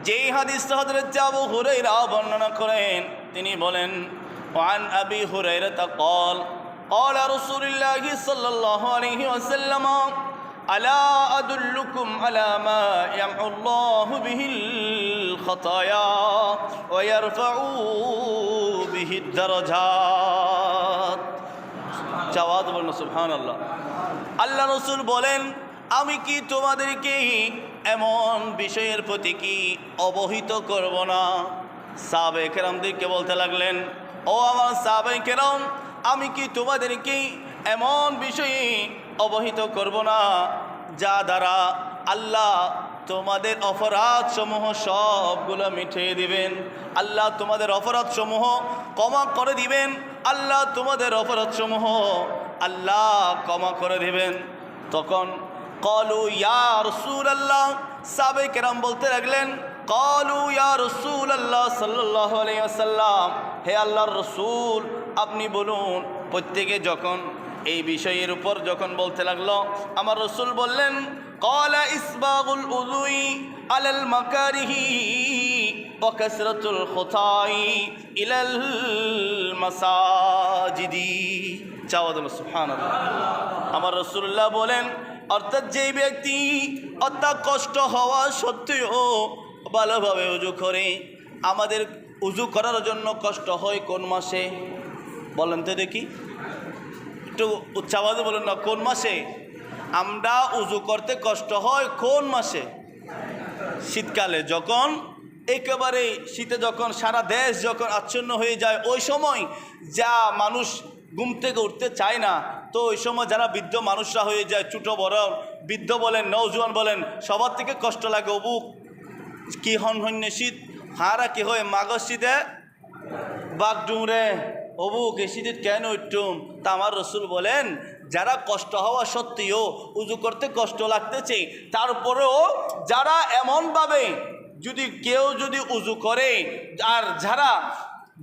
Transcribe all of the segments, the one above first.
যেই হাদিসটা হযরত আবু হুরায়রা বর্ণনা করেন, তিনি বলেন ওয়ান আবি হুরায়রা قال قال رسول الله صلى الله عليه وسلم ألا أدلكم على ما يمحو الله به الخطايا ويرفع به الدرجات। জাওয়াদ বলেন সুবহানাল্লাহ। আল্লাহ রাসূল বলেন, আমি কি তোমাদেরকে এমন বিষয়ের প্রতি কি অবহিত করব না? সাহাবায়ে কেরামদেরকে বলতে লাগলেন, ও আমার সাহাবায়ে কেরাম, আমি কি তোমাদেরকে এমন বিষয়ে অবহিত করব না যা দ্বারা আল্লাহ তোমাদের অপরাধ সমূহ সবগুলো মিটিয়ে দিবেন, আল্লাহ তোমাদের অপরাধ সমূহ ক্ষমা করে দিবেন, আল্লাহ তোমাদের অপরাধ সমূহ আল্লাহ ক্ষমা করে দিবেন। তখন ক্বালু ইয়া রাসূলুল্লাহ, সাহাবায়ে কেরাম বলতে লাগলেন, ক্বালু ইয়া রাসূলুল্লাহ সাল্লাল্লাহু আলাইহি ওয়াসাল্লাম, হে আল্লাহর রাসূল আপনি বলুন। প্রত্যেকে যখন এই বিষয়ের উপর যখন বলতে লাগলো, আমার রাসূল বললেন, ক্বালা ইসবাগুল উযুই আলাল মাকারিহি ওয়া কাসরাতুল খুতাই ইলাল মাসাজিদি। সুবহানাল্লাহ। আমার রাসূলুল্লাহ বলেন, অর্থাৎ যেই ব্যক্তি অর্থাৎ কষ্ট হওয়া সত্ত্বেও ভালোভাবে উযু করে, আমাদের উযু করার জন্য কষ্ট হয় কোন মাসে বলেন তো দেখি, একটু উচ্চ আওয়াজে বলুন না, কোন মাসে আমরা উযু করতে কষ্ট হয়? কোন মাসে? শীতকালে, যখন একেবারে শীতে যখন সারা দেশ যখন আচ্ছন্ন হয়ে যায়, ওই সময় যা মানুষ ঘুম থেকে উঠতে চায় না, তো ওই সময় যারা বৃদ্ধ মানুষরা হয়ে যায়, ছোট বড়, বৃদ্ধ বলেন নওজোয়ান বলেন, সবার থেকে কষ্ট লাগে। অবুক কি হন্য শীত, হারা কি হয় মাঘ শীতে বাঘ ডুমরে, অবুক এ শীত কেন উঠতুম? তা আমার রাসূল বলেন, যারা কষ্ট হওয়া সত্ত্বেও উযু করতে কষ্ট লাগতেছে, তারপরেও যারা এমনভাবে যদি কেউ যদি উযু করে, আর যারা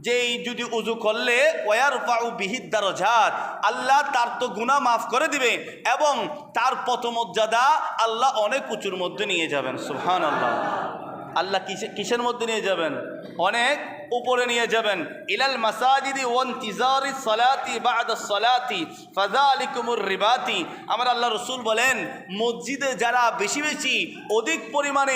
যেই যদি উযু করলে ওয়ারফাউ বিহিদ দারাজাত, আল্লাহ তার তো গুনাহ মাফ করে দিবে এবং তার পদমর্যাদা আল্লাহ অনেক উঁচুর মধ্যে নিয়ে যাবেন। সুবহানাল্লাহ। আল্লাহ কিসের মধ্যে নিয়ে যাবেন? অনেক উপরে নিয়ে যাবেন। ইলাল মাসাজিদি ওয়ান্তিজারিস সালাতি বা'দাস সালাতি ফাযালিকুমুর রিবাতি। আমার আল্লাহ রাসূল বলেন, মসজিদে যারা বেশি বেশি অধিক পরিমাণে